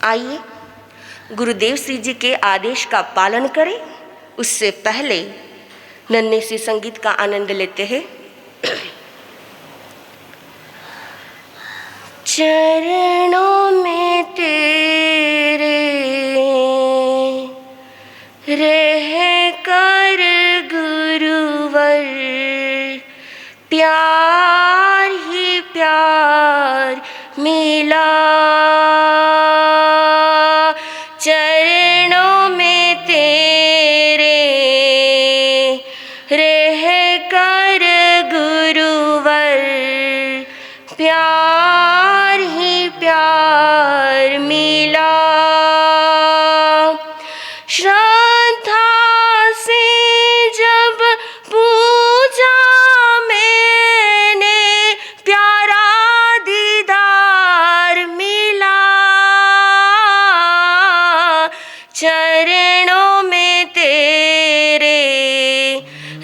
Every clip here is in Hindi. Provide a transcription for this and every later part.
आइए गुरुदेव श्री जी के आदेश का पालन करें। उससे पहले नन्हे से संगीत का आनंद लेते हैं। चरणों में तेरे रह कर गुरुवर, प्यार ही प्यार मिला। चरणों में तेरे रह कर गुरुवर, प्यार ही प्यार मिला। श्रद्धा से जब पूजा मैंने, प्यारा दीदार मिला। चरणों में तेरे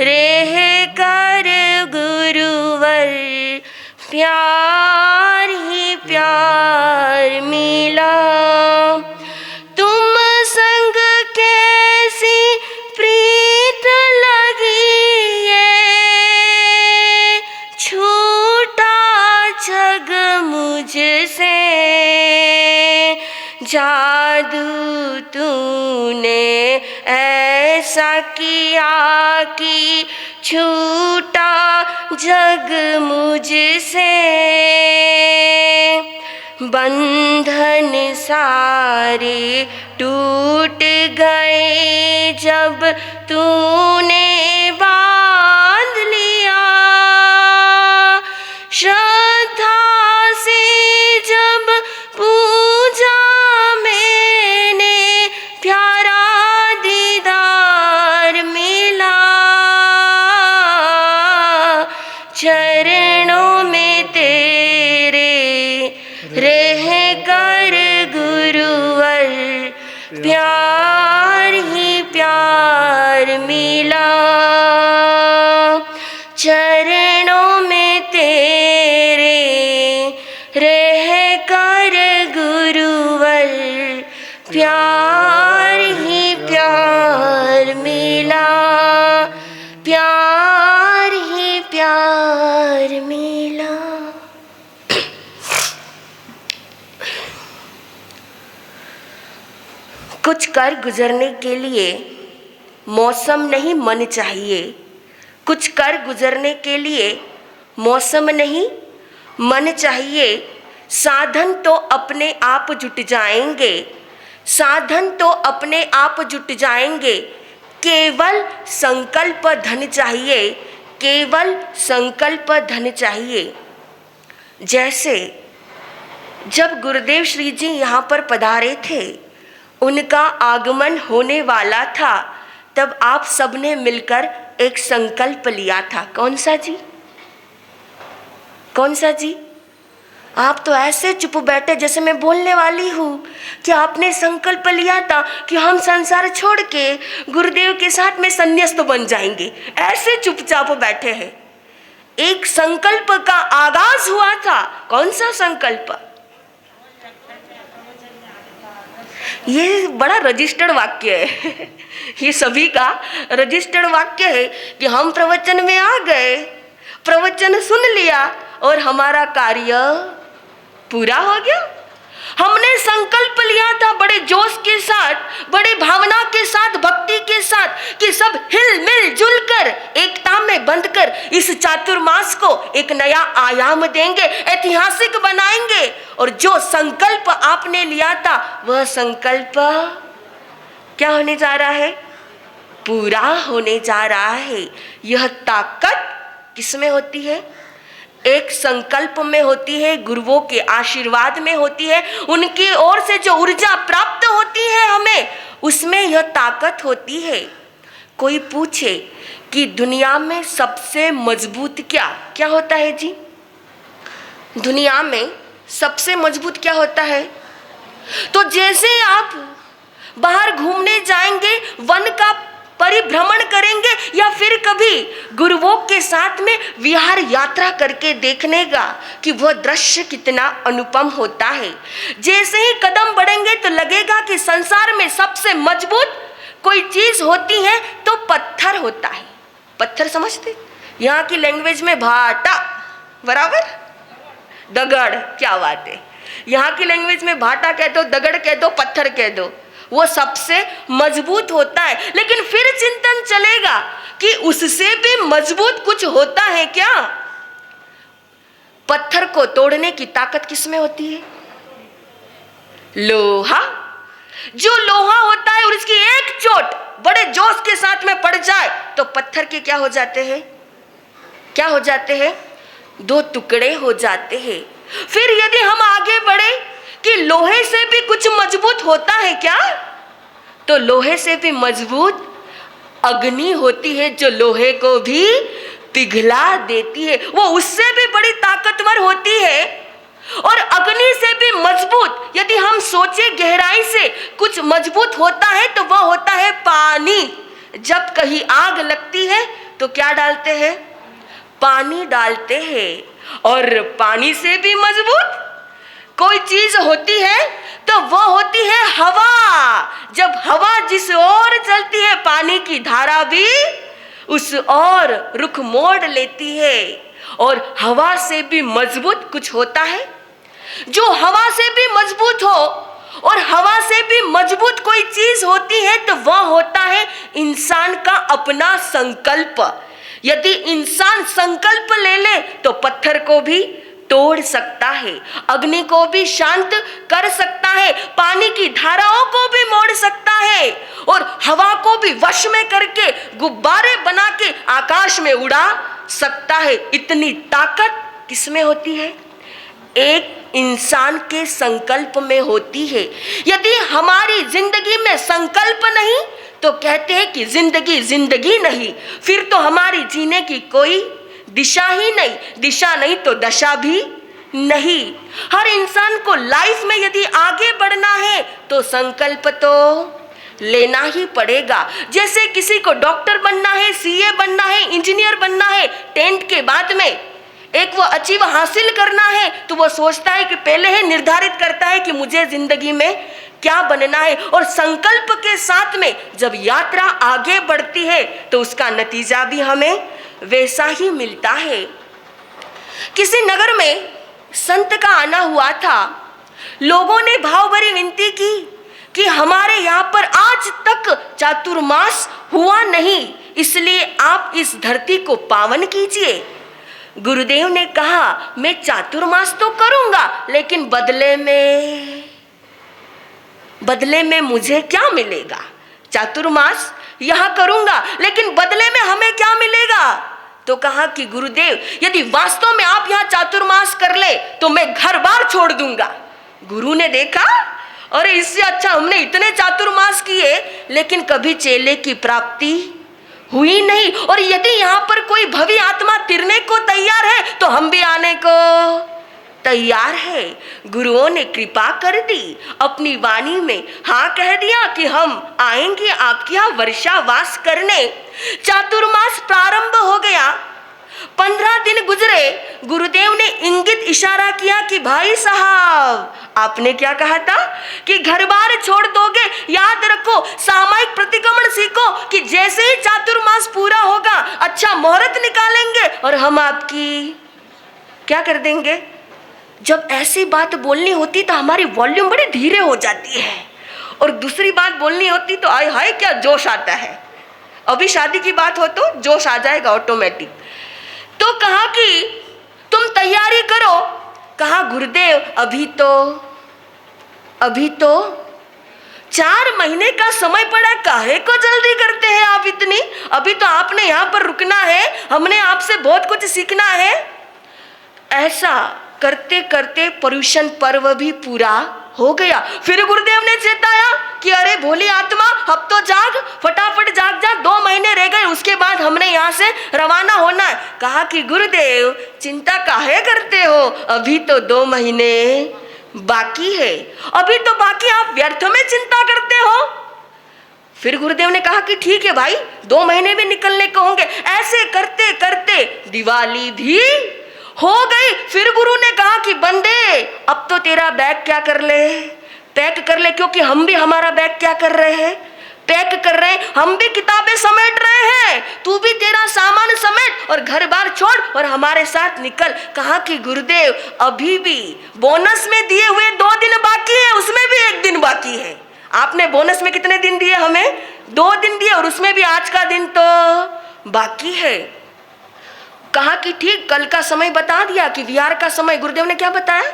रह कर गुरुवर, प्यार ही प्यार मिला। तुम संग कैसी प्रीत लगी ये, छूटा जग मुझसे। जादू तूने ऐसा किया कि छूटा जग मुझसे। बंधन सारे टूट गए जब तूने बांध लिया। श्रद्धा से जब पूजा मैंने, प्यारा दीदार मिला। चरणों में तेरे रह कर गुरुवर, प्यार ही प्यार मिला। चरणों में तेरे रह कर गुरुवर, प्यार ही प्यार मिला। प्यार ही प्यार मिला। कुछ कर गुजरने के लिए मौसम नहीं मन चाहिए। कुछ कर गुजरने के लिए मौसम नहीं मन चाहिए। साधन तो अपने आप जुट जाएंगे। साधन तो अपने आप जुट जाएंगे। केवल संकल्प धन चाहिए। केवल संकल्प धन चाहिए। जैसे जब गुरुदेव श्री जी यहाँ पर पधारे थे, उनका आगमन होने वाला था, तब आप सबने मिलकर एक संकल्प लिया था। कौन सा जी? कौन सा जी? आप तो ऐसे चुप बैठे जैसे मैं बोलने वाली हूँ कि आपने संकल्प लिया था कि हम संसार छोड़ के गुरुदेव के साथ में संन्यास्त बन जाएंगे। ऐसे चुपचाप बैठे हैं। एक संकल्प का आगाज हुआ था। कौन सा संकल्प? ये बड़ा रजिस्टर्ड वाक्य है। ये सभी का रजिस्टर्ड वाक्य है कि हम प्रवचन में आ गए, प्रवचन सुन लिया और हमारा कार्य पूरा हो गया। हमने संकल्प लिया था बड़े जोश के साथ, बड़े भावना के साथ, भक्ति के साथ कि सब हिल मिल जुल कर एकता में बंधकर इस चातुर्मास को एक नया आयाम देंगे, ऐतिहासिक बनाएंगे। और जो संकल्प आपने लिया था वह संकल्प क्या होने जा रहा है? पूरा होने जा रहा है। यह ताकत किसमें होती है? एक संकल्प में होती है, गुरुओं के आशीर्वाद में होती है, उनकी ओर से जो ऊर्जा प्राप्त होती है हमें, उसमें यह ताकत होती है। कोई पूछे कि दुनिया में सबसे मजबूत क्या क्या होता है जी? दुनिया में सबसे मजबूत क्या होता है? तो जैसे आप बाहर घूमने जाएंगे, वन का परिभ्रमण करेंगे या फिर कभी गुरुओं के साथ में विहार यात्रा करके देखने का कि वह दृश्य कितना अनुपम होता है। जैसे ही कदम बढ़ेंगे तो लगेगा कि संसार में सबसे मजबूत कोई चीज होती है तो पत्थर होता है। पत्थर समझते? यहाँ की लैंग्वेज में भाटा बराबर दगड़, क्या बात है। यहाँ की लैंग्वेज में भाटा कह दो, दगड़ कह दो, पत्थर कह दो, वो सबसे मजबूत होता है। लेकिन फिर चिंतन चलेगा कि उससे भी मजबूत कुछ होता है क्या? पत्थर को तोड़ने की ताकत किसमें होती है? लोहा। जो लोहा होता है और इसकी एक चोट बड़े जोश के साथ में पड़ जाए तो पत्थर के क्या हो जाते हैं? क्या हो जाते हैं? दो टुकड़े हो जाते हैं। फिर यदि हम आगे बढ़े कि लोहे से भी कुछ मजबूत होता है क्या, तो लोहे से भी मजबूत अग्नि होती है जो लोहे को भी पिघला देती है, वो उससे भी बड़ी ताकतवर होती है। और अग्नि से भी मजबूत यदि हम सोचे गहराई से कुछ मजबूत होता है तो वह होता है पानी। जब कहीं आग लगती है तो क्या डालते हैं? पानी डालते हैं। और पानी से भी मजबूत कोई चीज होती है तो वह होती है हवा। जब हवा जिस ओर चलती है पानी की धारा भी उस ओर रुख मोड़ लेती है। और हवा से भी मजबूत कुछ होता है। जो हवा से भी मजबूत हो और हवा से भी मजबूत कोई चीज होती है तो वह होता है इंसान का अपना संकल्प। यदि इंसान संकल्प ले ले तो पत्थर को भी तोड़ सकता है, अग्नि को भी शांत कर सकता है, पानी की धाराओं को भी मोड़ सकता है और हवा को भी वश में करके गुब्बारे बना के आकाश में उड़ा सकता है। इतनी ताकत किसमें होती है? एक इंसान के संकल्प में होती है। यदि हमारी जिंदगी में संकल्प नहीं तो कहते हैं कि जिंदगी जिंदगी नहीं, फिर तो हमारी जीने की कोई दिशा ही नहीं, दिशा नहीं तो दशा भी नहीं। हर इंसान को लाइफ में यदि आगे बढ़ना है तो संकल्प तो लेना ही पड़ेगा। जैसे किसी को डॉक्टर बनना है, सीए बनना है, इंजीनियर बनना है, 10th के बाद में एक वो अचीव हासिल करना है तो वो सोचता है कि पहले ही निर्धारित करता है कि मुझे जिंदगी में क्या बनना है। और संकल्प के साथ में जब यात्रा आगे बढ़ती है तो उसका नतीजा भी हमें वैसा ही मिलता है। किसी नगर में संत का आना हुआ था। लोगों ने भाव भरी विनती की कि हमारे यहाँ पर आज तक चातुर्मास हुआ नहीं, इसलिए आप इस धरती को पावन कीजिए। गुरुदेव ने कहा मैं चातुर्मास तो करूंगा लेकिन बदले में मुझे क्या मिलेगा? चातुर्मास यहाँ करूंगा लेकिन बदले में हमें क्या मिलेगा? तो कहा कि गुरुदेव यदि वास्तव में आप यहाँ चातुर्मास कर ले तो मैं घर बार छोड़ दूंगा। गुरु ने देखा अरे इससे अच्छा हमने इतने चातुर्मास किए लेकिन कभी चेले की प्राप्ति हुई नहीं। और यदि यहाँ पर कोई भवी आत्मा तिरने को तैयार है तो हम भी आने को तैयार है। गुरुओं ने कृपा कर दी, अपनी वाणी में हाँ कह दिया कि हम आएंगे आपके यहाँ वर्षावास करने। चातुर्मास प्रारंभ हो गया। 15 दिन गुजरे। गुरुदेव ने इंगित इशारा किया कि भाई साहब आपने क्या कहा था कि घर बार छोड़ दोगे? याद रखो सामयिक प्रतिक्रमण सीखो कि जैसे ही चातुर्मास पूरा होगा अच्छा मुहूर्त निकालेंगे और हम आपकी क्या कर देंगे। जब ऐसी बात बोलनी होती तो हमारी वॉल्यूम बड़ी धीरे हो जाती है और दूसरी बात बोलनी होती तो आय हाय क्या जोश आता है। अभी शादी की बात हो तो जोश आ जाएगा ऑटोमेटिक। तो कहा कि तुम तैयारी करो। कहा गुरुदेव अभी तो 4 महीने का समय पड़ा, काहे को जल्दी करते हैं आप इतनी? अभी तो आपने यहाँ पर रुकना है, हमने आपसे बहुत कुछ सीखना है। ऐसा करते करते पर्युषण पर्व भी पूरा हो गया। फिर गुरुदेव ने चेताया कि अरे भोली आत्मा अब तो जाग, फटाफट जाग जा, 2 महीने रह गए, उसके बाद हमने यहाँ से रवाना होना है। कहा कि गुरुदेव चिंता काहे करते हो, अभी तो 2 महीने बाकी है। अभी तो बाकी, आप व्यर्थ में चिंता करते हो। फिर गुरुदेव ने कहा कि ठीक है भाई, 2 महीने भी निकलने को होंगे। ऐसे करते करते दिवाली भी हो गई। फिर गुरु ने कहा कि बंदे अब तो तेरा बैग क्या कर ले, पैक कर ले, क्योंकि हम भी हमारा बैग क्या कर रहे हैं, पैक कर रहे हैं। हम भी किताबें समेट रहे हैं, तू भी तेरा सामान समेट और घर बार छोड़ और हमारे साथ निकल। कहा कि गुरुदेव अभी भी बोनस में दिए हुए 2 दिन बाकी है, उसमें भी 1 दिन बाकी है। आपने बोनस में कितने दिन दिए हमें? 2 दिन दिए, और उसमें भी आज का दिन तो बाकी है। कहा कि ठीक, कल का समय बता दिया कि विहार का समय गुरुदेव ने क्या बताया,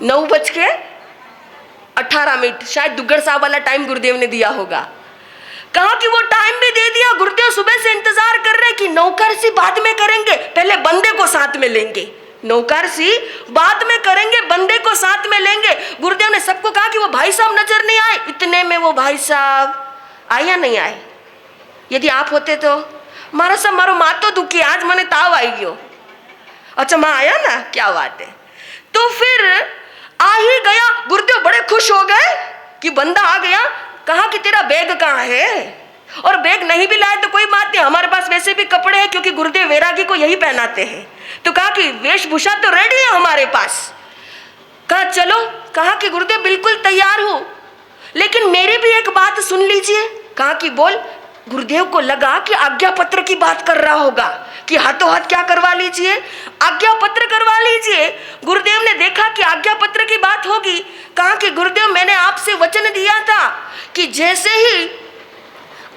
9:18, शायद दुग्गड़ साहब वाला टाइम गुरुदेव ने दिया होगा। कहा कि वो टाइम भी दे दिया। गुरुदेव सुबह से इंतजार कर रहे कि नौकरसी बाद में करेंगे, पहले बंदे को साथ में लेंगे। नौकरसी बाद में करेंगे, बंदे को साथ में लेंगे। गुरुदेव ने सबको कहा कि वो भाई साहब नजर नहीं आए। इतने में वो भाई साहब आए या नहीं आए? यदि आप होते तो मारो सब मारो, माँ तो दुखी, आज मैंने ताव आई गयो। अच्छा माँ आया ना, क्या बात है। तो फिर आ ही गया। गुरुदेव बड़े खुश हो गए कि बंदा आ गया। कहा कि तेरा बैग कहाँ है? और बैग नहीं भी लाए तो कोई बात नहीं, हमारे पास वैसे भी कपड़े हैं, क्योंकि गुरुदेव वैरागी को यही पहनाते हैं। तो कहा कि वेशभूषा तो रेडी है हमारे पास। कहा चलो। कहा कि गुरुदेव बिल्कुल तैयार हो, लेकिन मेरी भी एक बात सुन लीजिए। कहा कि बोल। गुरुदेव को लगा कि आज्ञा पत्र की बात कर रहा होगा, कि हाथों हाथ क्या करवा लीजिए, आज्ञा पत्र करवा लीजिए। गुरुदेव ने देखा कि आज्ञा पत्र की बात होगी। कहा कि गुरुदेव मैंने आपसे वचन दिया था कि जैसे ही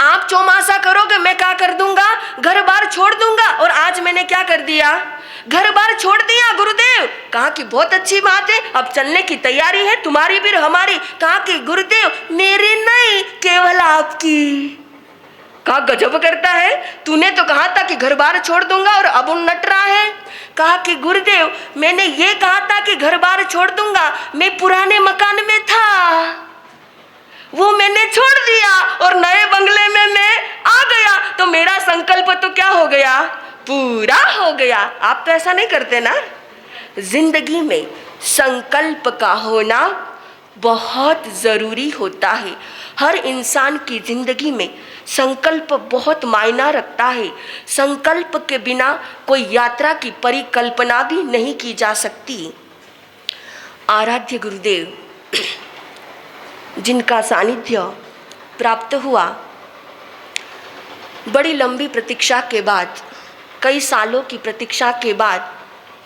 आप चौमासा करोगे मैं क्या कर दूंगा, घर बार छोड़ दूंगा। और आज मैंने क्या कर दिया, घर बार छोड़ दिया गुरुदेव। कहा कि बहुत अच्छी बात है, अब चलने की तैयारी है तुम्हारी भी हमारी। कहा कि गुरुदेव मेरी नहीं, केवल आपकी। कहा गजब करता है, तूने तो कहा था कि घर बार छोड़ दूंगा और अब नट रहा है। कहा कि गुरुदेव मैंने ये कहा था कि घर बार छोड़ दूंगा, मैं पुराने मकान में था, वो मैंने छोड़ दिया और नए बंगले में मैं आ गया। तो मेरा संकल्प तो क्या हो गया, पूरा हो गया। आप तो ऐसा नहीं करते ना। जिंदगी में संकल्प का होना बहुत जरूरी होता है। हर इंसान की जिंदगी में संकल्प बहुत मायना रखता है। संकल्प के बिना कोई यात्रा की परिकल्पना भी नहीं की जा सकती। आराध्य गुरुदेव जिनका सानिध्य प्राप्त हुआ, बड़ी लंबी प्रतीक्षा के बाद, कई सालों की प्रतीक्षा के बाद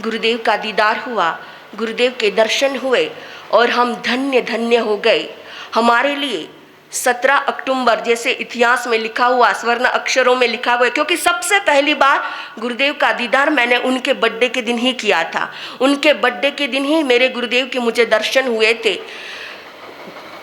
गुरुदेव का दीदार हुआ, गुरुदेव के दर्शन हुए और हम धन्य धन्य हो गए। हमारे लिए 17 अक्टूबर जैसे इतिहास में लिखा हुआ, स्वर्ण अक्षरों में लिखा हुआ है, क्योंकि सबसे पहली बार गुरुदेव का दीदार मैंने उनके बर्थडे के दिन ही किया था। उनके बर्थडे के दिन ही मेरे गुरुदेव के मुझे दर्शन हुए थे।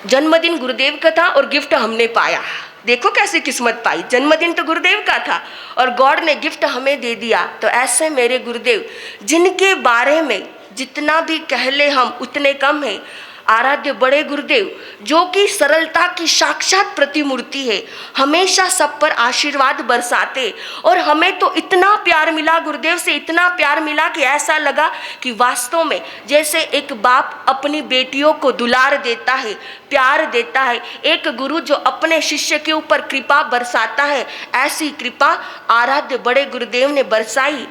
जन्मदिन गुरुदेव का था और गिफ्ट हमने पाया। देखो कैसी किस्मत पाई, जन्मदिन तो गुरुदेव का था और गॉड ने गिफ्ट हमें दे दिया। तो ऐसे मेरे गुरुदेव जिनके बारे में जितना भी कह ले हम उतने कम है। आराध्य बड़े गुरुदेव जो कि सरलता की साक्षात प्रतिमूर्ति है, हमेशा सब पर आशीर्वाद बरसाते। और हमें तो इतना प्यार मिला गुरुदेव से, इतना प्यार मिला कि ऐसा लगा कि वास्तव में जैसे एक बाप अपनी बेटियों को दुलार देता है, प्यार देता है, एक गुरु जो अपने शिष्य के ऊपर कृपा बरसाता है, ऐसी कृपा आराध्य बड़े गुरुदेव ने बरसाई।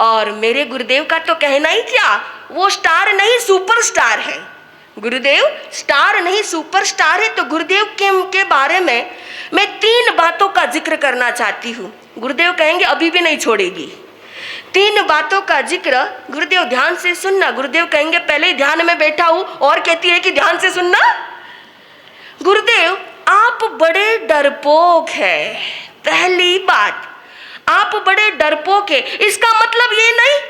और मेरे गुरुदेव का तो कहना ही क्या, वो स्टार नहीं सुपरस्टार है। गुरुदेव स्टार नहीं सुपरस्टार है। तो गुरुदेव के बारे में मैं 3 बातों का जिक्र करना चाहती हूँ। गुरुदेव कहेंगे अभी भी नहीं छोड़ेगी। 3 बातों का जिक्र, गुरुदेव ध्यान से सुनना। गुरुदेव कहेंगे पहले ही ध्यान में बैठा हूँ और कहती है कि ध्यान से सुनना। गुरुदेव आप बड़े डरपोक है। पहली बात, आप बड़े डरपोक है। इसका मतलब ये नहीं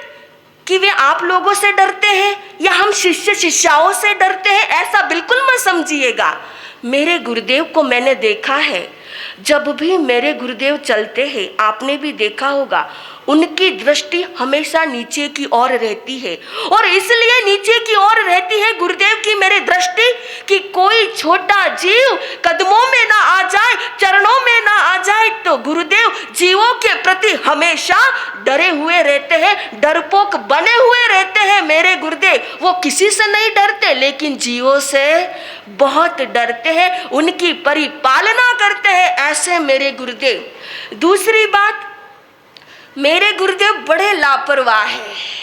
कि वे आप लोगों से डरते हैं या हम शिष्य शिष्याओं से डरते हैं, ऐसा बिल्कुल मत समझिएगा। मेरे गुरुदेव को मैंने देखा है, जब भी मेरे गुरुदेव चलते हैं, आपने भी देखा होगा, उनकी दृष्टि हमेशा नीचे की ओर रहती है। और इसलिए नीचे की ओर रहती है गुरुदेव की मेरी दृष्टि कि कोई छोटा जीव कदमों में ना आ जाए, चरणों में ना आ जाए। तो गुरुदेव जीवों के प्रति हमेशा डरे हुए रहते हैं, डरपोक बने हुए रहते हैं मेरे गुरुदेव। वो किसी से नहीं डरते, लेकिन जीवों से बहुत डरते हैं, उनकी परिपालना करते हैं, ऐसे मेरे गुरुदेव। दूसरी बात, मेरे गुरुदेव बड़े लापरवाह हैं।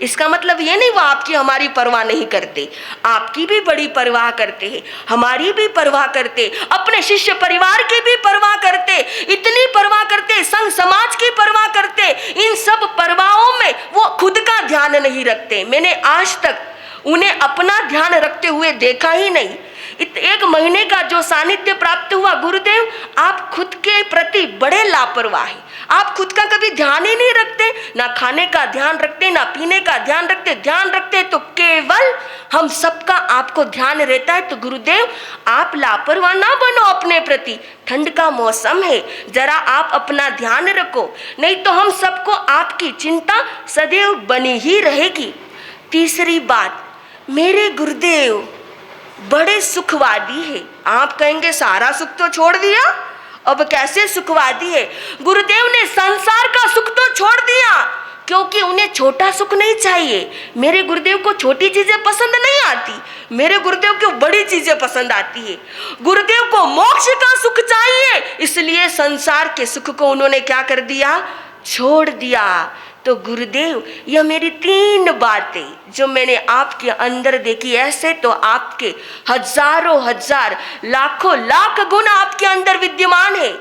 इसका मतलब ये नहीं वो आपकी हमारी परवाह नहीं करते, आपकी भी बड़ी परवाह करते हैं, हमारी भी परवाह करते, अपने शिष्य परिवार की भी परवाह करते, इतनी परवाह करते, संघ समाज की परवाह करते। इन सब परवाहों में वो खुद का ध्यान नहीं रखते। मैंने आज तक उन्हें अपना ध्यान रखते हुए देखा ही नहीं। 1 महीने का जो सानिध्य प्राप्त हुआ, गुरुदेव आप खुद के प्रति बड़े लापरवाह हैं। आप खुद का कभी ध्यान ही नहीं रखते, ना खाने का ध्यान रखते, ना पीने का ध्यान रखते। ध्यान रखते तो केवल हम सबका आपको ध्यान रहता है। तो गुरुदेव आप लापरवाह ना बनो अपने प्रति। ठंड का मौसम है, जरा आप अपना ध्यान रखो, नहीं तो हम सबको आपकी चिंता सदैव बनी ही रहेगी। तीसरी बात, मेरे गुरुदेव बड़े सुखवादी है। आप कहेंगे सारा सुख तो छोड़ दिया, अब कैसे सुखवादी है? गुरुदेव ने संसार का सुख तो छोड़ दिया, क्योंकि उन्हें छोटा सुख नहीं चाहिए। मेरे गुरुदेव को छोटी चीजें पसंद नहीं आती, मेरे गुरुदेव को बड़ी चीजें पसंद आती है। गुरुदेव को मोक्ष का सुख चाहिए, इसलिए संसार के सुख को उन्होंने क्या कर दिया? छोड़ दिया। तो गुरुदेव यह मेरी 3 बातें जो मैंने आपके अंदर देखी, ऐसे तो आपके हजारों हजार लाखों लाख गुण आपके अंदर विद्यमान है।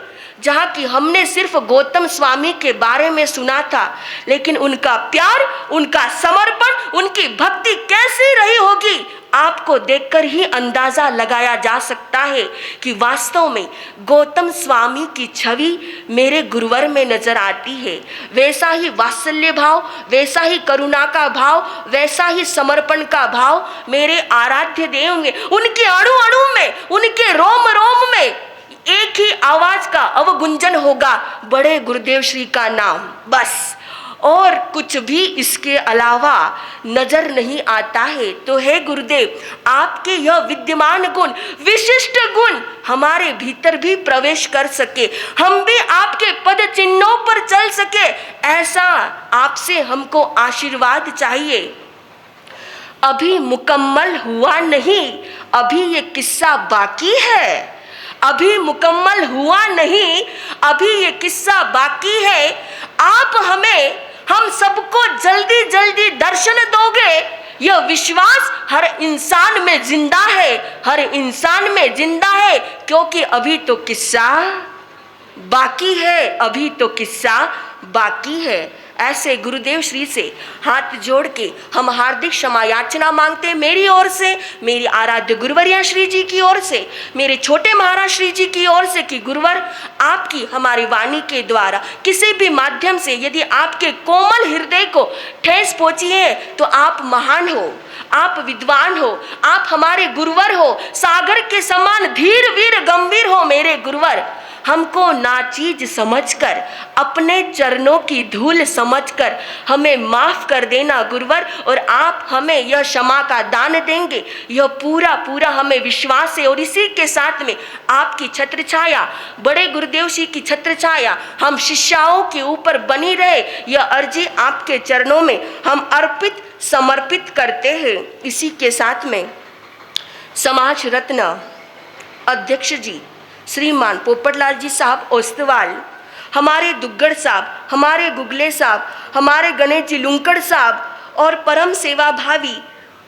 जहाँ की हमने सिर्फ गौतम स्वामी के बारे में सुना था, लेकिन उनका प्यार, उनका समर्पण, उनकी भक्ति कैसी रही होगी, आपको देखकर ही अंदाजा लगाया जा सकता है कि वास्तव में गौतम स्वामी की छवि मेरे गुरुवर में नजर आती है। वैसा ही वात्सल्य भाव, वैसा ही करुणा का भाव, वैसा ही समर्पण का भाव मेरे आराध्य देव में, उनके अणु अणु में, उनके रोम रोम में एक ही आवाज का अवगुंजन होगा, बड़े गुरुदेव श्री का नाम, बस। और कुछ भी इसके अलावा नजर नहीं आता है। तो हे गुरुदेव, आपके यह विद्यमान गुण, विशिष्ट गुण हमारे भीतर भी प्रवेश कर सके, हम भी आपके पद चिन्हों पर चल सके, ऐसा आपसे हमको आशीर्वाद चाहिए। अभी मुकम्मल हुआ नहीं, अभी ये किस्सा बाकी है। अभी मुकम्मल हुआ नहीं, अभी ये किस्सा बाकी है। आप हमें, हम सबको जल्दी जल्दी दर्शन दोगे, यह विश्वास हर इंसान में जिंदा है, हर इंसान में जिंदा है, क्योंकि अभी तो किस्सा बाकी है, अभी तो किस्सा बाकी है। ऐसे गुरुदेव श्री से हाथ जोड़ के हम हार्दिक क्षमा याचना मांगते हैं, मेरी ओर से, मेरी आराध्य गुरुवरिया श्री जी की ओर से, मेरे छोटे महाराज श्री जी की ओर से, कि गुरुवर आपकी हमारी वाणी के द्वारा किसी भी माध्यम से यदि आपके कोमल हृदय को ठेस पहुंची है, तो आप महान हो, आप विद्वान हो, आप हमारे गुरुवर हो, सागर के समान धीर वीर गंभीर हो मेरे गुरुवर। हमको नाचीज समझकर, अपने चरणों की धूल समझकर हमें माफ कर देना गुरुवर, और आप हमें यह क्षमा का दान देंगे, यह पूरा पूरा हमें विश्वास है। और इसी के साथ में आपकी छत्र छाया, बड़े गुरुदेव जी की छत्र छाया हम शिष्याओं के ऊपर बनी रहे, यह अर्जी आपके चरणों में हम अर्पित समर्पित करते हैं। इसी के साथ में समाज रत्न अध्यक्ष जी श्रीमान पोपटलाल जी साहब ओस्तवाल, हमारे दुग्गड़ साहब, हमारे गुगले साहब, हमारे गणेश जी लुंकड़ साहब और परम सेवा भावी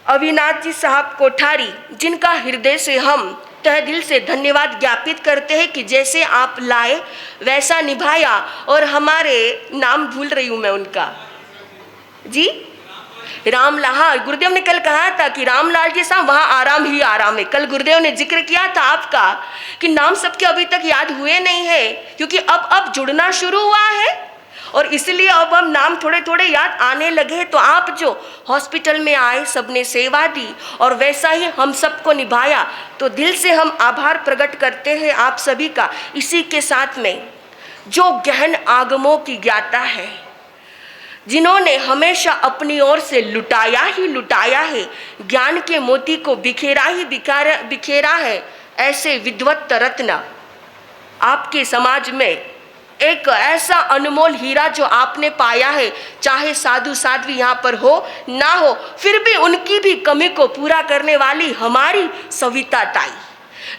अविनाश जी साहब कोठारी, जिनका हृदय से हम तहे दिल से धन्यवाद ज्ञापित करते हैं कि जैसे आप लाए वैसा निभाया। और हमारे नाम भूल रही हूँ मैं उनका जी, रामलाल, हाँ गुरुदेव ने कल कहा था कि रामलाल जी साहब वहाँ आराम ही आराम है। कल गुरुदेव ने जिक्र किया था आपका कि नाम सबके अभी तक याद हुए नहीं है, क्योंकि अब जुड़ना शुरू हुआ है और इसलिए अब हम नाम थोड़े थोड़े याद आने लगे। तो आप जो हॉस्पिटल में आए, सबने सेवा दी और वैसा ही हम सबको निभाया, तो दिल से हम आभार प्रकट करते हैं आप सभी का। इसी के साथ में जो गहन आगमों की ज्ञाता है, जिन्होंने हमेशा अपनी ओर से लुटाया ही लुटाया है, ज्ञान के मोती को बिखेरा ही बिखेरा है, ऐसे विद्वत रत्न आपके समाज में एक ऐसा अनमोल हीरा जो आपने पाया है, चाहे साधु साध्वी यहाँ पर हो ना हो, फिर भी उनकी भी कमी को पूरा करने वाली हमारी सविता ताई,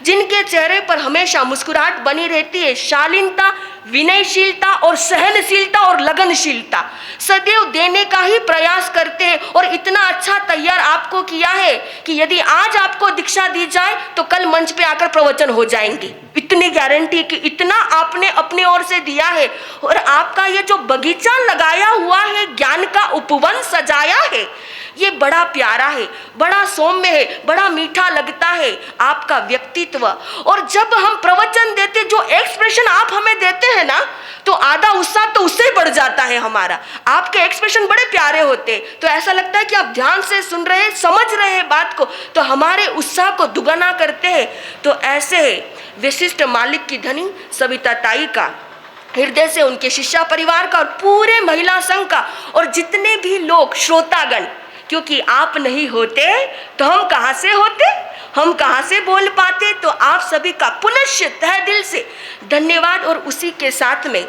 जिनके चेहरे पर हमेशा मुस्कुराहट बनी रहती है, शालीनता, विनयशीलता और सहनशीलता और लगनशीलता, सदैव देने का ही प्रयास करते हैं। और इतना अच्छा तैयार आपको किया है कि यदि आज आपको दीक्षा दी जाए तो कल मंच पे आकर प्रवचन हो जाएंगे, इतनी गारंटी कि इतना आपने अपनी ओर से दिया है। और आपका ये जो बगीचा लगाया हुआ है, ज्ञान का उपवन सजाया है, ये बड़ा प्यारा है, बड़ा सौम्य है, बड़ा मीठा लगता है आपका व्यक्तित्व। और जब हम प्रवचन देते, जो एक्सप्रेशन आप हमें देते हैं ना, तो आधा उत्साह तो उससे बढ़ जाता है हमारा। आपके एक्सप्रेशन बड़े प्यारे होते, तो ऐसा लगता है कि आप ध्यान से सुन रहे हैं, समझ रहे हैं बात को, तो हमारे उत्साह को दुगना करते हैं। तो ऐसे विशिष्ट मालिक की धनी सविता ताई का हृदय से उनके शिष्या परिवार का और पूरे महिला संघ का और जितने भी लोग श्रोतागण, क्योंकि आप नहीं होते तो हम कहाँ से होते, हम कहाँ से बोल पाते। तो आप सभी का पुनश्च तहे दिल से धन्यवाद। और उसी के साथ में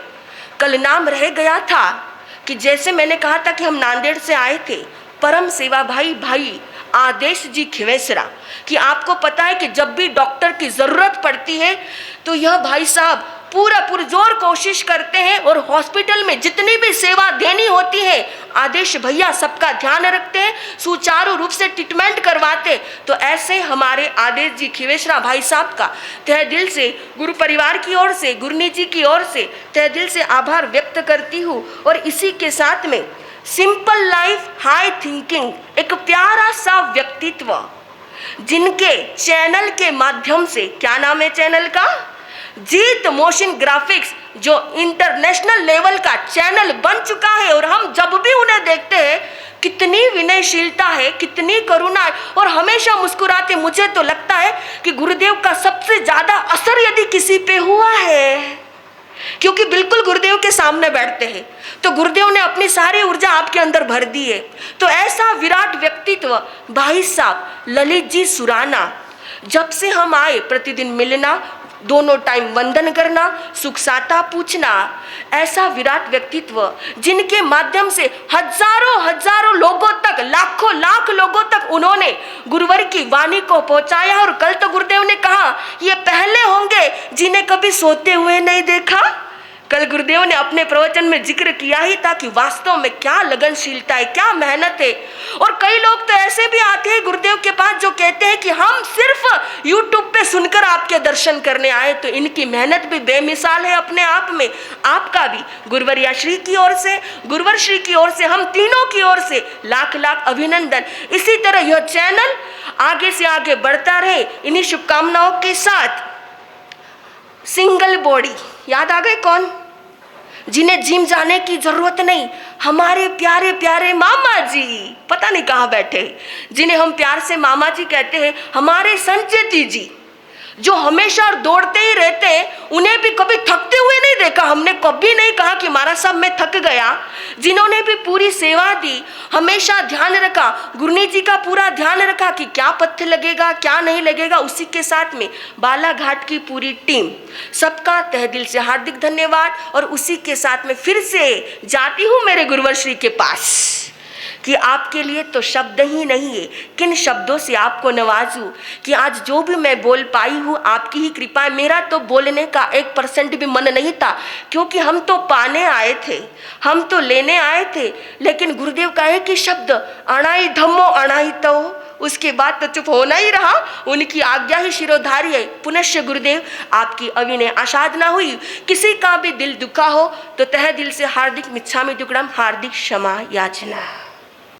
कल नाम रह गया था कि जैसे मैंने कहा था कि हम नांदेड़ से आए थे, परम सेवा भाई आदेश जी खिवेसरा, कि आपको पता है कि जब भी डॉक्टर की ज़रूरत पड़ती है तो यह भाई साहब पूरा पुरजोर कोशिश करते हैं और हॉस्पिटल में जितनी भी सेवा देनी होती है, आदेश भैया सबका ध्यान रखते हैं, सुचारू रूप से ट्रीटमेंट करवाते। तो ऐसे हमारे आदेश जी खिवेसरा भाई साहब का तहे दिल से गुरु परिवार की ओर से, गुरनी जी की ओर से तहे दिल से आभार व्यक्त करती हूँ। और इसी के साथ में सिंपल लाइफ हाई थिंकिंग, एक प्यारा सा व्यक्तित्व, जिनके चैनल के माध्यम से, क्या नाम है चैनल का, जीत मोशन ग्राफिक्स, जो इंटरनेशनल लेवल का चैनल बन चुका है। और हम जब भी उन्हें देखते हैं, कितनी विनयशीलता है, कितनी करुणा है और हमेशा मुस्कुराते। मुझे तो लगता है कि गुरुदेव का सबसे ज्यादा असर यदि किसी पे हुआ है, क्योंकि बिल्कुल गुरुदेव के सामने बैठते हैं, तो गुरुदेव ने अपनी सारी ऊर्जा आपके अंदर भर दी है। तो ऐसा विराट व्यक्तित्व भाई साहब ललित जी सुराना, जब से हम आए प्रतिदिन मिलना, दोनों टाइम वंदन करना, सुख साता पूछना, ऐसा विराट व्यक्तित्व जिनके माध्यम से हजारों लोगों तक, लाखों लाख लोगों तक उन्होंने गुरुवर की वाणी को पहुंचाया। और कल तो गुरुदेव ने कहा ये पहले होंगे जिन्हें कभी सोते हुए नहीं देखा। कल गुरुदेव ने अपने प्रवचन में जिक्र किया ही था कि वास्तव में क्या लगनशीलता है, क्या मेहनत है। और कई लोग तो ऐसे भी आते हैं गुरुदेव के पास जो कहते हैं कि हम सिर्फ यूट्यूब पे सुनकर आपके दर्शन करने आए। तो इनकी मेहनत भी बेमिसाल है अपने आप में। आपका भी गुरुवरिया श्री की ओर से, गुरुवर श्री की ओर से, हम तीनों की ओर से लाख लाख अभिनंदन। इसी तरह यह चैनल आगे से आगे बढ़ता रहे, इन्हीं शुभकामनाओं के साथ। सिंगल बॉडी याद आ गए कौन, जिन्हें जिम जाने की जरूरत नहीं, हमारे प्यारे प्यारे मामा जी, पता नहीं कहाँ बैठे, जिन्हें हम प्यार से मामा जी कहते हैं, हमारे संचेती जी, जो हमेशा दौड़ते ही रहते हैं। उन्हें भी कभी थकते हुए नहीं देखा हमने, कभी नहीं कहा कि महाराज साहब मैं थक गया। जिन्होंने भी पूरी सेवा दी, हमेशा ध्यान रखा, गुरनी जी का पूरा ध्यान रखा कि क्या पथ्य लगेगा क्या नहीं लगेगा। उसी के साथ में बालाघाट की पूरी टीम, सबका तहे दिल से हार्दिक धन्यवाद। और उसी के साथ में फिर से जाती हूँ मेरे गुरुवर श्री के पास कि आपके लिए तो शब्द ही नहीं है, किन शब्दों से आपको नवाजूं कि आज जो भी मैं बोल पाई हूँ आपकी ही कृपा है। मेरा तो बोलने का 1% भी मन नहीं था, क्योंकि हम तो पाने आए थे, हम तो लेने आए थे। लेकिन गुरुदेव का एक ही शब्द, अणाई धम्मो अणाई तो, उसके बाद तो चुप होना ही रहा। उनकी आज्ञा ही शिरोधार्य है। पुनश्च गुरुदेव आपकी अविनय आसाधना हुई, किसी का भी दिल दुखा हो तो तहे दिल से हार्दिक मिच्छामि दुक्कडम, हार्दिक क्षमा याचना।